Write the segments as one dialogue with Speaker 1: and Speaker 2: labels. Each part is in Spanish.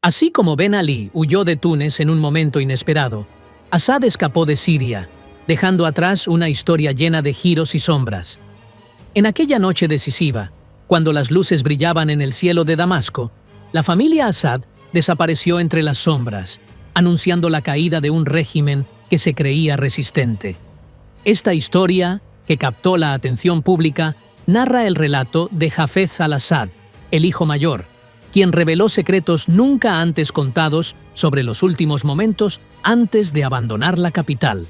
Speaker 1: Así como Ben Ali huyó de Túnez en un momento inesperado, Asad escapó de Siria, dejando atrás una historia llena de giros y sombras. En aquella noche decisiva, cuando las luces brillaban en el cielo de Damasco, la familia Asad desapareció entre las sombras, anunciando la caída de un régimen que se creía resistente. Esta historia, que captó la atención pública, narra el relato de Hafez al-Asad, el hijo mayor, quien reveló secretos nunca antes contados sobre los últimos momentos antes de abandonar la capital.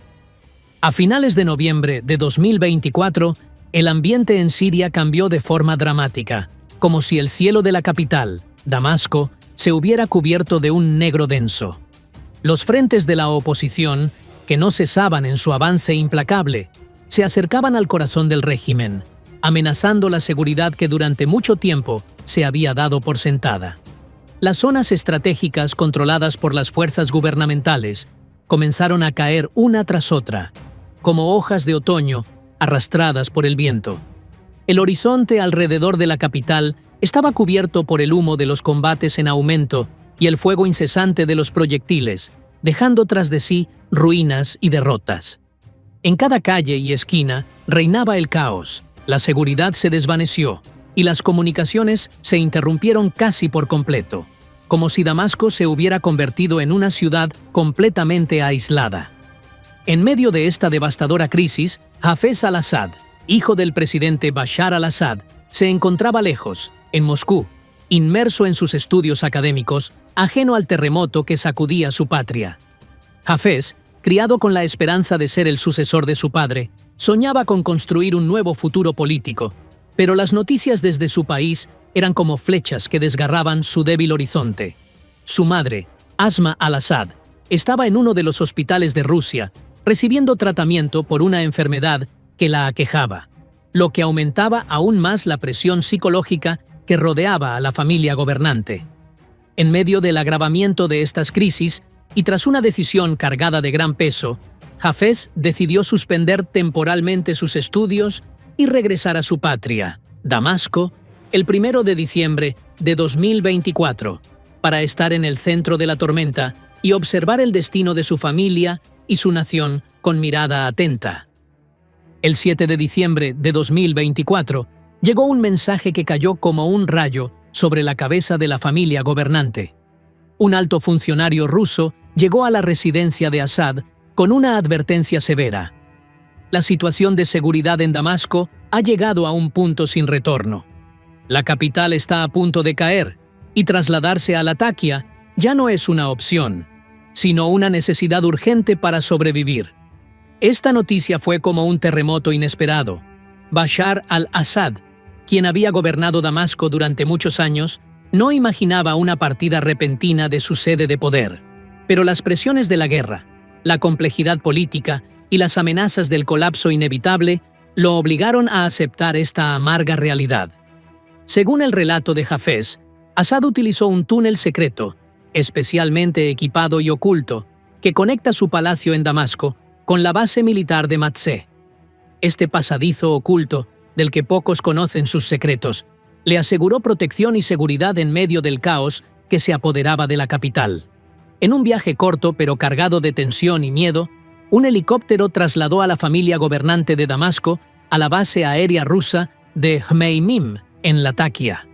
Speaker 1: A finales de noviembre de 2024, el ambiente en Siria cambió de forma dramática, como si el cielo de la capital, Damasco, se hubiera cubierto de un negro denso. Los frentes de la oposición, que no cesaban en su avance implacable, se acercaban al corazón del régimen, amenazando la seguridad que durante mucho tiempo se había dado por sentada. Las zonas estratégicas controladas por las fuerzas gubernamentales comenzaron a caer una tras otra, como hojas de otoño arrastradas por el viento. El horizonte alrededor de la capital estaba cubierto por el humo de los combates en aumento y el fuego incesante de los proyectiles, dejando tras de sí ruinas y derrotas. En cada calle y esquina reinaba el caos, la seguridad se desvaneció y las comunicaciones se interrumpieron casi por completo, como si Damasco se hubiera convertido en una ciudad completamente aislada. En medio de esta devastadora crisis, Hafez al-Asad, hijo del presidente Bashar al-Assad, se encontraba lejos, en Moscú, inmerso en sus estudios académicos, ajeno al terremoto que sacudía su patria. Hafez, criado con la esperanza de ser el sucesor de su padre, soñaba con construir un nuevo futuro político, pero las noticias desde su país eran como flechas que desgarraban su débil horizonte. Su madre, Asma al-Assad, estaba en uno de los hospitales de Rusia, recibiendo tratamiento por una enfermedad que la aquejaba, lo que aumentaba aún más la presión psicológica que rodeaba a la familia gobernante. En medio del agravamiento de estas crisis, y tras una decisión cargada de gran peso, Hafez decidió suspender temporalmente sus estudios y regresar a su patria, Damasco, el 1 de diciembre de 2024, para estar en el centro de la tormenta y observar el destino de su familia y su nación con mirada atenta. El 7 de diciembre de 2024 llegó un mensaje que cayó como un rayo sobre la cabeza de la familia gobernante. Un alto funcionario ruso llegó a la residencia de Asad con una advertencia severa. La situación de seguridad en Damasco ha llegado a un punto sin retorno. La capital está a punto de caer y trasladarse a Latakia ya no es una opción, sino una necesidad urgente para sobrevivir. Esta noticia fue como un terremoto inesperado. Bashar al-Assad, quien había gobernado Damasco durante muchos años, no imaginaba una partida repentina de su sede de poder. Pero las presiones de la guerra, la complejidad política y las amenazas del colapso inevitable lo obligaron a aceptar esta amarga realidad. Según el relato de Hafez, Asad utilizó un túnel secreto, especialmente equipado y oculto, que conecta su palacio en Damasco con la base militar de Matzeh. Este pasadizo oculto, del que pocos conocen sus secretos, le aseguró protección y seguridad en medio del caos que se apoderaba de la capital. En un viaje corto pero cargado de tensión y miedo, un helicóptero trasladó a la familia gobernante de Damasco a la base aérea rusa de Hmeimim, en Latakia.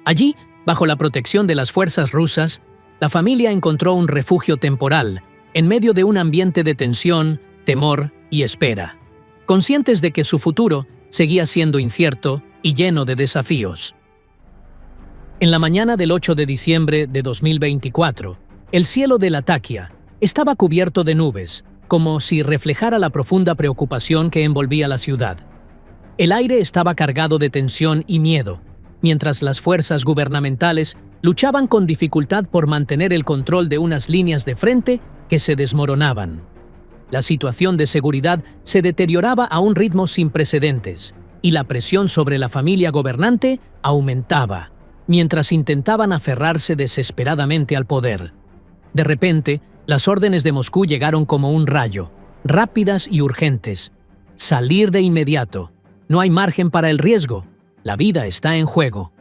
Speaker 1: Allí, bajo la protección de las fuerzas rusas, la familia encontró un refugio temporal, en medio de un ambiente de tensión, temor y espera, conscientes de que su futuro seguía siendo incierto y lleno de desafíos. En la mañana del 8 de diciembre de 2024, el cielo de Latakia estaba cubierto de nubes, como si reflejara la profunda preocupación que envolvía la ciudad. El aire estaba cargado de tensión y miedo, mientras las fuerzas gubernamentales luchaban con dificultad por mantener el control de unas líneas de frente que se desmoronaban. La situación de seguridad se deterioraba a un ritmo sin precedentes, y la presión sobre la familia gobernante aumentaba, mientras intentaban aferrarse desesperadamente al poder. De repente, las órdenes de Moscú llegaron como un rayo, rápidas y urgentes. Salir de inmediato. No hay margen para el riesgo. La vida está en juego.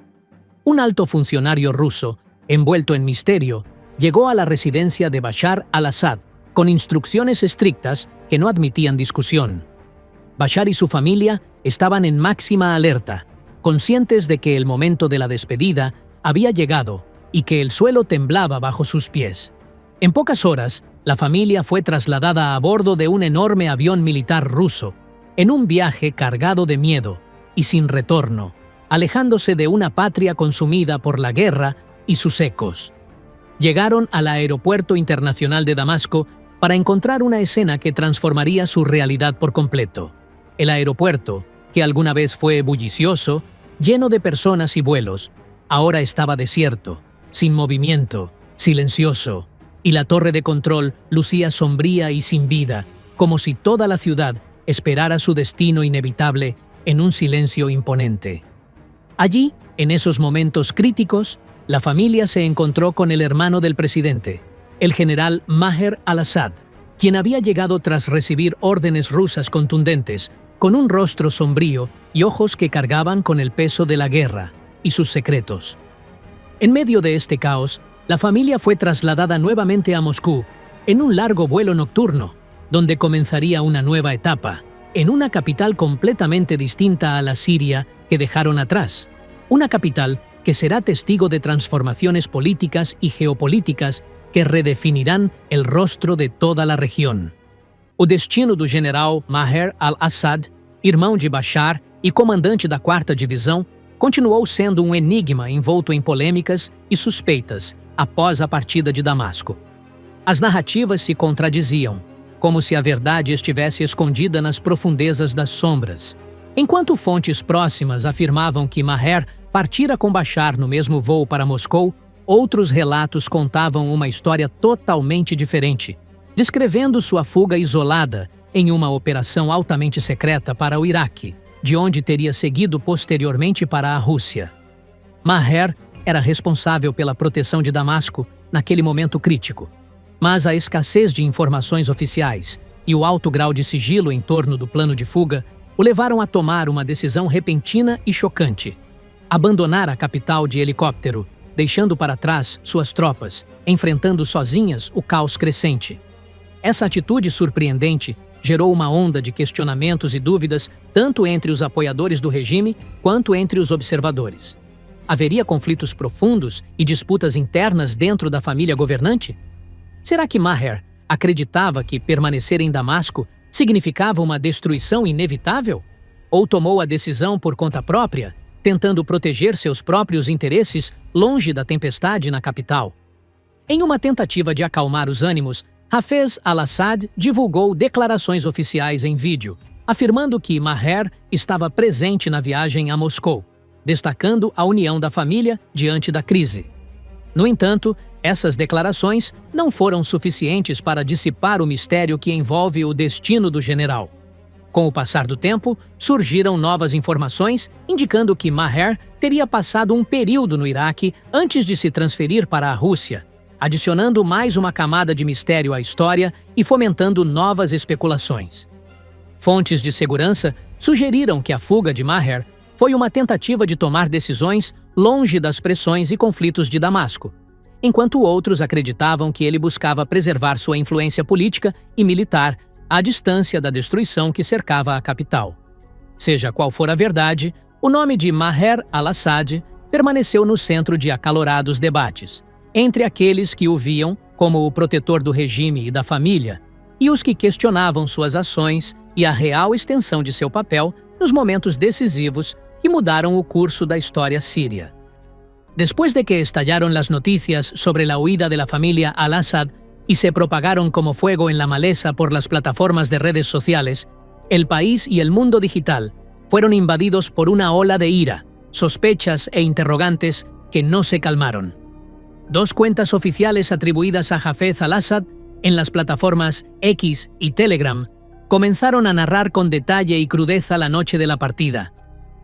Speaker 1: Un alto funcionario ruso, envuelto en misterio, llegó a la residencia de Bashar al-Assad con instrucciones estrictas que no admitían discusión. Bashar y su familia estaban en máxima alerta, conscientes de que el momento de la despedida había llegado y que el suelo temblaba bajo sus pies. En pocas horas, la familia fue trasladada a bordo de un enorme avión militar ruso, en un viaje cargado de miedo y sin retorno, alejándose de una patria consumida por la guerra y sus ecos. Llegaron al aeropuerto internacional de Damasco para encontrar una escena que transformaría su realidad por completo. El aeropuerto, que alguna vez fue bullicioso, lleno de personas y vuelos, ahora estaba desierto, sin movimiento, silencioso, y la torre de control lucía sombría y sin vida, como si toda la ciudad esperara su destino inevitable en un silencio imponente. Allí, en esos momentos críticos, la familia se encontró con el hermano del presidente, el general Maher al-Assad, quien había llegado tras recibir órdenes rusas contundentes, con un rostro sombrío y ojos que cargaban con el peso de la guerra y sus secretos. En medio de este caos, la familia fue trasladada nuevamente a Moscú, en un largo vuelo nocturno, donde comenzaría una nueva etapa, en una capital completamente distinta a la Siria que dejaron atrás, una capital que será testigo de transformaciones políticas y geopolíticas que redefinirán el rostro de toda la região. O destino do general Maher al-Assad, irmão de Bashar e comandante da 4ª Divisão, continuou sendo um enigma envolto em polêmicas e suspeitas após a partida de Damasco. As narrativas se contradiziam, como se a verdade estivesse escondida nas profundezas das sombras. Enquanto fontes próximas afirmavam que Maher partira com Bashar no mesmo voo para Moscou, outros relatos contavam uma história totalmente diferente, descrevendo sua fuga isolada em uma operação altamente secreta para o Iraque, de onde teria seguido posteriormente para a Rússia. Maher era responsável pela proteção de Damasco naquele momento crítico, mas a escassez de informações oficiais e o alto grau de sigilo em torno do plano de fuga o levaram a tomar uma decisão repentina e chocante: abandonar a capital de helicóptero, deixando para trás suas tropas, enfrentando sozinhas o caos crescente. Essa atitude surpreendente gerou uma onda de questionamentos e dúvidas tanto entre os apoiadores do regime quanto entre os observadores. Haveria conflitos profundos e disputas internas dentro da família governante? Será que Maher acreditava que permanecer em Damasco significava uma destruição inevitável? Ou tomou a decisão por conta própria, tentando proteger seus próprios interesses longe da tempestade na capital? Em uma tentativa de acalmar os ânimos, Hafez al-Assad divulgou declarações oficiais em vídeo, afirmando que Maher estava presente na viagem a Moscou, destacando a união da família diante da crise. No entanto, essas declarações não foram suficientes para dissipar o mistério que envolve o destino do general. Com o passar do tempo, surgiram novas informações indicando que Maher teria passado um período no Iraque antes de se transferir para a Rússia, adicionando mais uma camada de mistério à história e fomentando novas especulações. Fontes de segurança sugeriram que a fuga de Maher foi uma tentativa de tomar decisões longe das pressões e conflitos de Damasco, enquanto outros acreditavam que ele buscava preservar sua influência política e militar à distância da destruição que cercava a capital. Seja qual for a verdade, o nome de Maher al-Assad permaneceu no centro de acalorados debates, entre aqueles que o viam como o protetor do regime e da família, e os que questionavam suas ações e a real extensão de seu papel nos momentos decisivos que mudaram o curso da história síria. Después de que estallaron las noticias sobre la huida de la familia al-Assad y se propagaron como fuego en la maleza por las plataformas de redes sociales, el país y el mundo digital fueron invadidos por una ola de ira, sospechas e interrogantes que no se calmaron. Dos cuentas oficiales atribuidas a Hafez al-Assad en las plataformas X y Telegram comenzaron a narrar con detalle y crudeza la noche de la partida,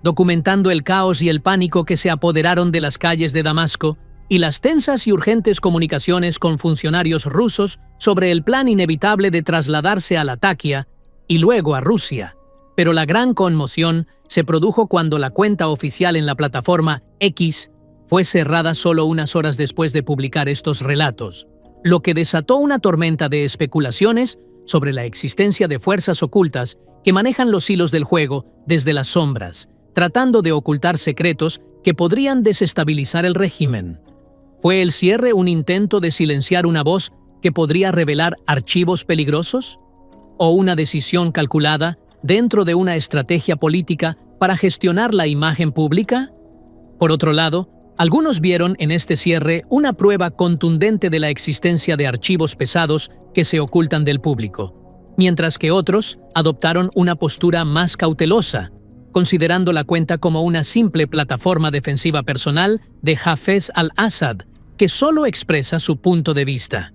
Speaker 1: documentando el caos y el pánico que se apoderaron de las calles de Damasco y las tensas y urgentes comunicaciones con funcionarios rusos sobre el plan inevitable de trasladarse a Latakia y luego a Rusia. Pero la gran conmoción se produjo cuando la cuenta oficial en la plataforma X fue cerrada solo unas horas después de publicar estos relatos, lo que desató una tormenta de especulaciones sobre la existencia de fuerzas ocultas que manejan los hilos del juego desde las sombras, tratando de ocultar secretos que podrían desestabilizar el régimen. ¿Fue el cierre un intento de silenciar una voz que podría revelar archivos peligrosos? ¿O una decisión calculada dentro de una estrategia política para gestionar la imagen pública? Por otro lado, algunos vieron en este cierre una prueba contundente de la existencia de archivos pesados que se ocultan del público, mientras que otros adoptaron una postura más cautelosa, considerando la cuenta como una simple plataforma defensiva personal de Hafez al-Assad, que solo expresa su punto de vista.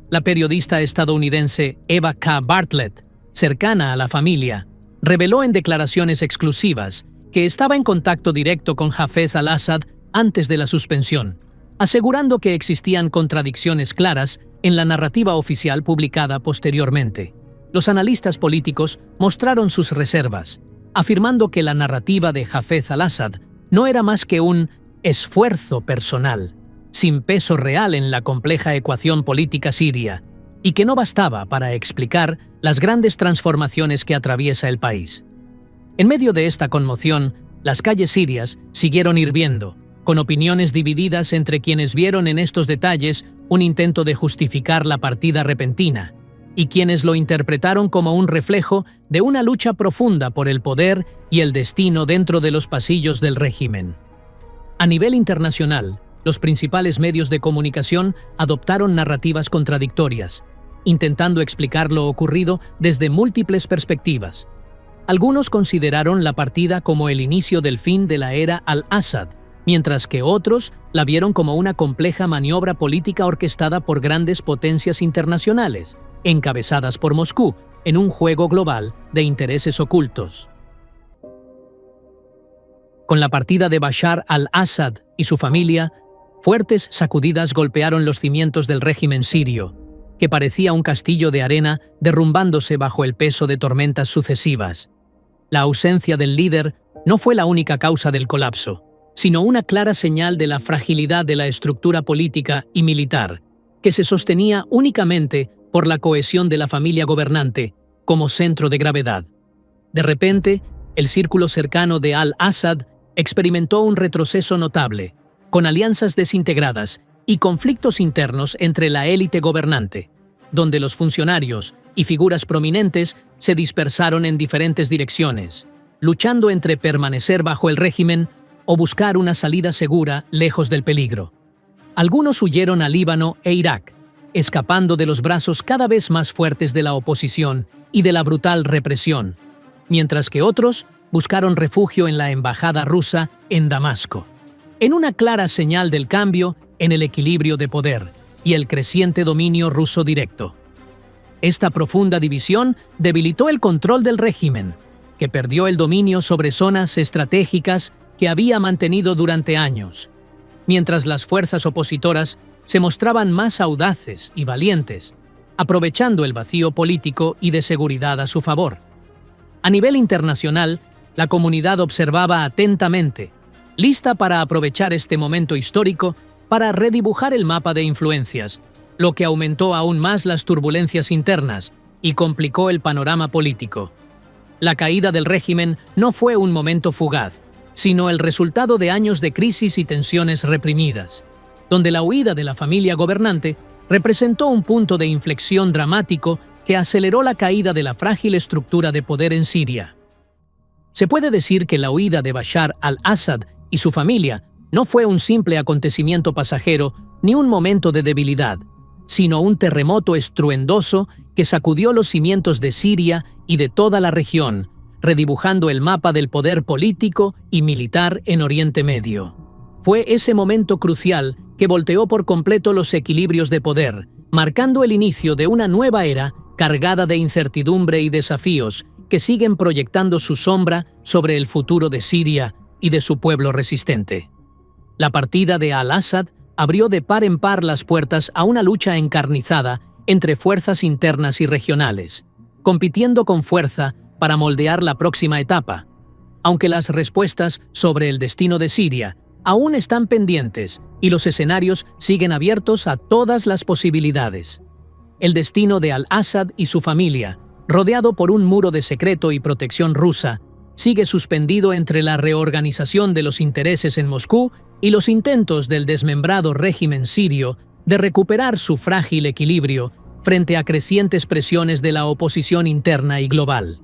Speaker 1: La periodista estadounidense Eva K. Bartlett, cercana a la familia, reveló en declaraciones exclusivas que estaba en contacto directo con Hafez al-Assad antes de la suspensión, asegurando que existían contradicciones claras en la narrativa oficial publicada posteriormente. Los analistas políticos mostraron sus reservas, afirmando que la narrativa de Hafez al-Assad no era más que un esfuerzo personal, sin peso real en la compleja ecuación política siria, y que no bastaba para explicar las grandes transformaciones que atraviesa el país. En medio de esta conmoción, las calles sirias siguieron hirviendo, con opiniones divididas entre quienes vieron en estos detalles un intento de justificar la partida repentina, y quienes lo interpretaron como un reflejo de una lucha profunda por el poder y el destino dentro de los pasillos del régimen. A nivel internacional, los principales medios de comunicación adoptaron narrativas contradictorias, intentando explicar lo ocurrido desde múltiples perspectivas. Algunos consideraron la partida como el inicio del fin de la era al-Assad, mientras que otros la vieron como una compleja maniobra política orquestada por grandes potencias internacionales, encabezadas por Moscú, en un juego global de intereses ocultos. Con la partida de Bashar al-Assad y su familia, fuertes sacudidas golpearon los cimientos del régimen sirio, que parecía un castillo de arena derrumbándose bajo el peso de tormentas sucesivas. La ausencia del líder no fue la única causa del colapso, sino una clara señal de la fragilidad de la estructura política y militar, que se sostenía únicamente por la cohesión de la familia gobernante como centro de gravedad. De repente, el círculo cercano de al-Assad experimentó un retroceso notable, con alianzas desintegradas y conflictos internos entre la élite gobernante, donde los funcionarios y figuras prominentes se dispersaron en diferentes direcciones, luchando entre permanecer bajo el régimen o buscar una salida segura lejos del peligro. Algunos huyeron a Líbano e Irak, escapando de los brazos cada vez más fuertes de la oposición y de la brutal represión, mientras que otros buscaron refugio en la embajada rusa en Damasco, en una clara señal del cambio en el equilibrio de poder y el creciente dominio ruso directo. Esta profunda división debilitó el control del régimen, que perdió el dominio sobre zonas estratégicas que había mantenido durante años, mientras las fuerzas opositoras se mostraban más audaces y valientes, aprovechando el vacío político y de seguridad a su favor. A nivel internacional, la comunidad observaba atentamente, lista para aprovechar este momento histórico para redibujar el mapa de influencias, lo que aumentó aún más las turbulencias internas y complicó el panorama político. La caída del régimen no fue un momento fugaz, sino el resultado de años de crisis y tensiones reprimidas, donde la huida de la familia gobernante representó un punto de inflexión dramático que aceleró la caída de la frágil estructura de poder en Siria. Se puede decir que la huida de Bashar al-Assad y su familia no fue un simple acontecimiento pasajero ni un momento de debilidad, sino un terremoto estruendoso que sacudió los cimientos de Siria y de toda la región, redibujando el mapa del poder político y militar en Oriente Medio. Fue ese momento crucial que volteó por completo los equilibrios de poder, marcando el inicio de una nueva era cargada de incertidumbre y desafíos que siguen proyectando su sombra sobre el futuro de Siria y de su pueblo resistente. La partida de al-Assad abrió de par en par las puertas a una lucha encarnizada entre fuerzas internas y regionales, compitiendo con fuerza para moldear la próxima etapa, aunque las respuestas sobre el destino de Siria aún están pendientes y los escenarios siguen abiertos a todas las posibilidades. El destino de al-Assad y su familia, rodeado por un muro de secreto y protección rusa, sigue suspendido entre la reorganización de los intereses en Moscú y los intentos del desmembrado régimen sirio de recuperar su frágil equilibrio frente a crecientes presiones de la oposición interna y global.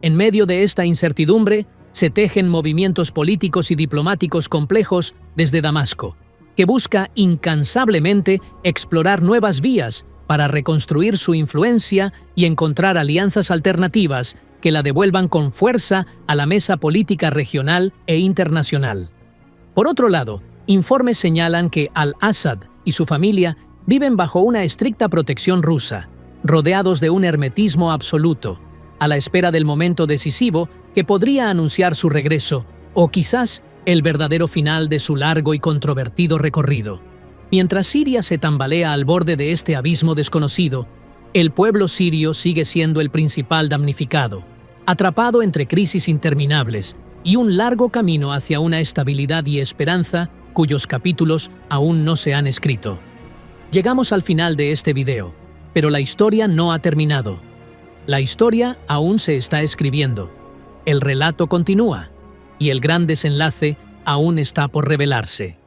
Speaker 1: En medio de esta incertidumbre, se tejen movimientos políticos y diplomáticos complejos desde Damasco, que busca incansablemente explorar nuevas vías para reconstruir su influencia y encontrar alianzas alternativas que la devuelvan con fuerza a la mesa política regional e internacional. Por otro lado, informes señalan que al-Assad y su familia viven bajo una estricta protección rusa, rodeados de un hermetismo absoluto, a la espera del momento decisivo que podría anunciar su regreso, o quizás el verdadero final de su largo y controvertido recorrido. Mientras Siria se tambalea al borde de este abismo desconocido, el pueblo sirio sigue siendo el principal damnificado, atrapado entre crisis interminables y un largo camino hacia una estabilidad y esperanza cuyos capítulos aún no se han escrito. Llegamos al final de este video, pero la historia no ha terminado. La historia aún se está escribiendo. El relato continúa, y el gran desenlace aún está por revelarse.